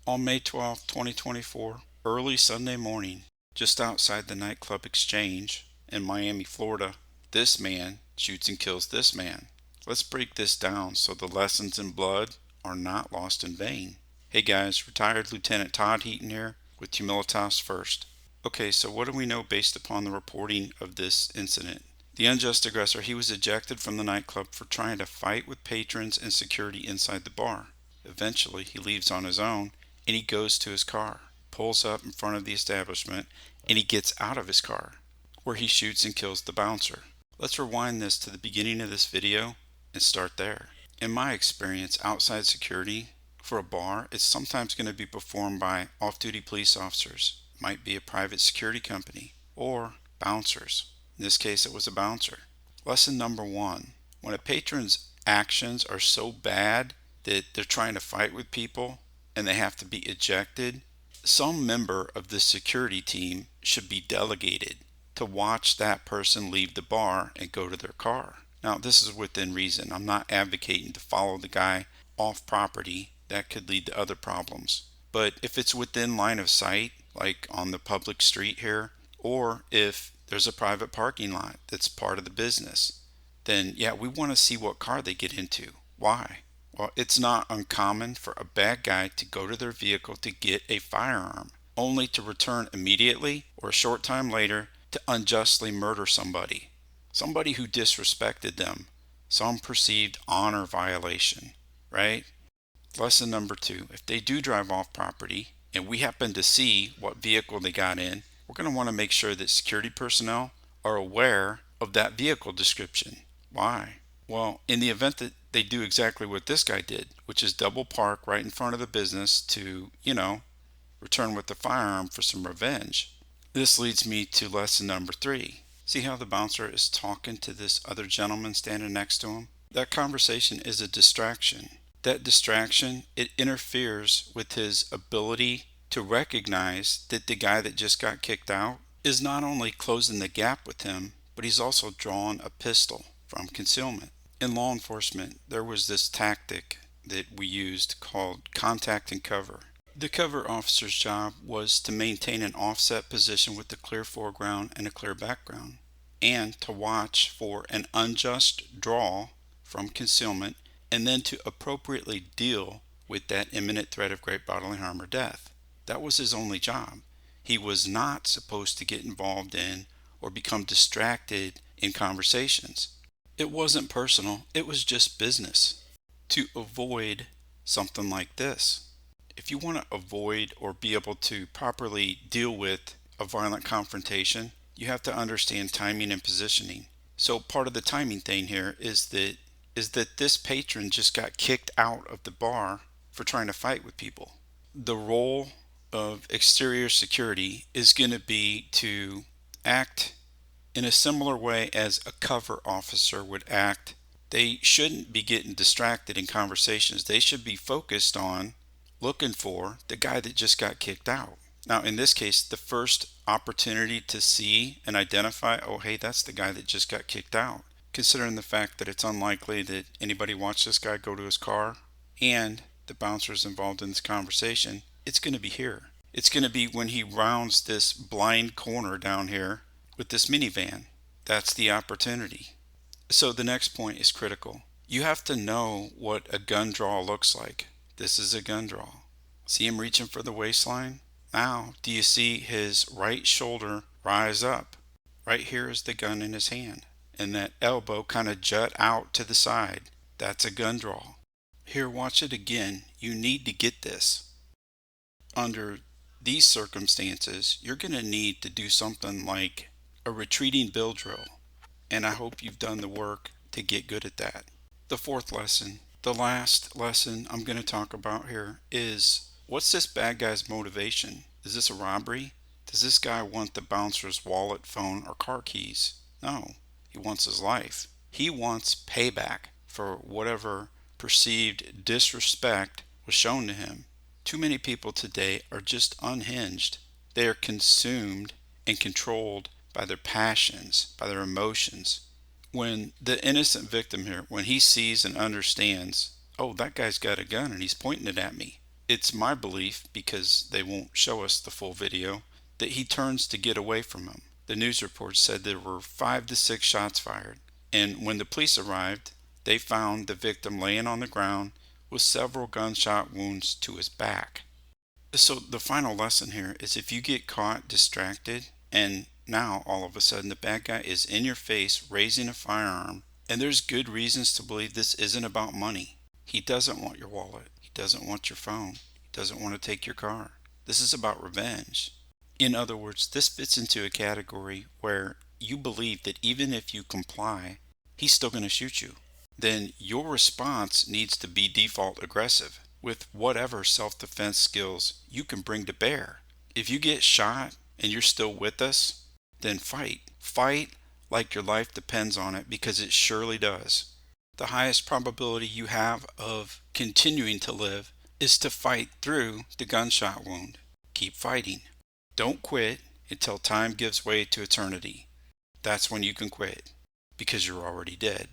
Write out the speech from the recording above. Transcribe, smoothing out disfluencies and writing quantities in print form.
On May 12, 2024, early Sunday morning, just outside the nightclub Exchange in Miami, Florida, this man shoots and kills this man. Let's break this down so the lessons in blood are not lost in vain. Hey guys, retired Lieutenant Todd Heaton here with Humilitas First. Okay, so what do we know based upon the reporting of this incident? The unjust aggressor, he was ejected from the nightclub for trying to fight with patrons and security inside the bar. Eventually, he leaves on his own and he goes to his car, pulls up in front of the establishment, and he gets out of his car, where he shoots and kills the bouncer. Let's rewind this to the beginning of this video and start there. In my experience, outside security for a bar is sometimes going to be performed by off-duty police officers. It might be a private security company or bouncers. In this case, it was a bouncer. Lesson number one: when a patron's actions are so bad that they're trying to fight with people and they have to be ejected, some member of the security team should be delegated to watch that person leave the bar and go to their car. Now, this is within reason. I'm not advocating to follow the guy off property. That could lead to other problems. But if it's within line of sight, like on the public street here, or if there's a private parking lot that's part of the business, then yeah, we want to see what car they get into. Why? Well, it's not uncommon for a bad guy to go to their vehicle to get a firearm, only to return immediately or a short time later to unjustly murder somebody who disrespected them, some perceived honor violation, right? Lesson number two: if they do drive off property and we happen to see what vehicle they got in, we're going to want to make sure that security personnel are aware of that vehicle description. Why? Well, in the event that they do exactly what this guy did, which is double park right in front of the business to, return with the firearm for some revenge. This leads me to lesson number three. See how the bouncer is talking to this other gentleman standing next to him? That conversation is a distraction. That distraction, it interferes with his ability to recognize that the guy that just got kicked out is not only closing the gap with him, but he's also drawing a pistol from concealment. In law enforcement, there was this tactic that we used called contact and cover. The cover officer's job was to maintain an offset position with a clear foreground and a clear background, and to watch for an unjust draw from concealment, and then to appropriately deal with that imminent threat of great bodily harm or death. That was his only job. He was not supposed to get involved in or become distracted in conversations. It wasn't personal, it was just business. To avoid something like this, if you want to avoid or be able to properly deal with a violent confrontation, you have to understand timing and positioning. So part of the timing thing here is that this patron just got kicked out of the bar for trying to fight with people. The role of exterior security is going to be to act in a similar way as a cover officer would act. They shouldn't be getting distracted in conversations. They should be focused on looking for the guy that just got kicked out. Now, in this case, the first opportunity to see and identify, oh, hey, that's the guy that just got kicked out. Considering the fact that it's unlikely that anybody watched this guy go to his car and the bouncers involved in this conversation, it's going to be here. It's going to be when he rounds this blind corner down here with this minivan. That's the opportunity. So the next point is critical. You have to know what a gun draw looks like. This is a gun draw. See him reaching for the waistline? Now, do you see his right shoulder rise up? Right here is the gun in his hand, and that elbow kind of jut out to the side. That's a gun draw. Here, watch it again. You need to get this. Under these circumstances, you're going to need to do something like a retreating bill drill, and I hope you've done the work to get good at that. The fourth lesson, the last lesson I'm going to talk about here is, what's this bad guy's motivation? Is this a robbery? Does this guy want the bouncer's wallet, phone, or car keys? No, he wants his life. He wants payback for whatever perceived disrespect was shown to him. Too many people today are just unhinged. They are consumed and controlled by their passions, by their emotions. When the innocent victim here, when he sees and understands, oh, that guy's got a gun and he's pointing it at me, It's my belief, because they won't show us the full video, that he turns to get away from him. The news reports said there were 5 to 6 shots fired, and when the police arrived, they found the victim laying on the ground with several gunshot wounds to his back. So the final lesson here is, if you get caught distracted and now all of a sudden the bad guy is in your face raising a firearm, and there's good reasons to believe this isn't about money. He doesn't want your wallet. He doesn't want your phone. He doesn't want to take your car. This is about revenge. In other words, this fits into a category where you believe that even if you comply, he's still going to shoot you. Then your response needs to be default aggressive with whatever self-defense skills you can bring to bear. If you get shot and you're still with us, then fight. Fight like your life depends on it, because it surely does. The highest probability you have of continuing to live is to fight through the gunshot wound. Keep fighting. Don't quit until time gives way to eternity. That's when you can quit, because you're already dead.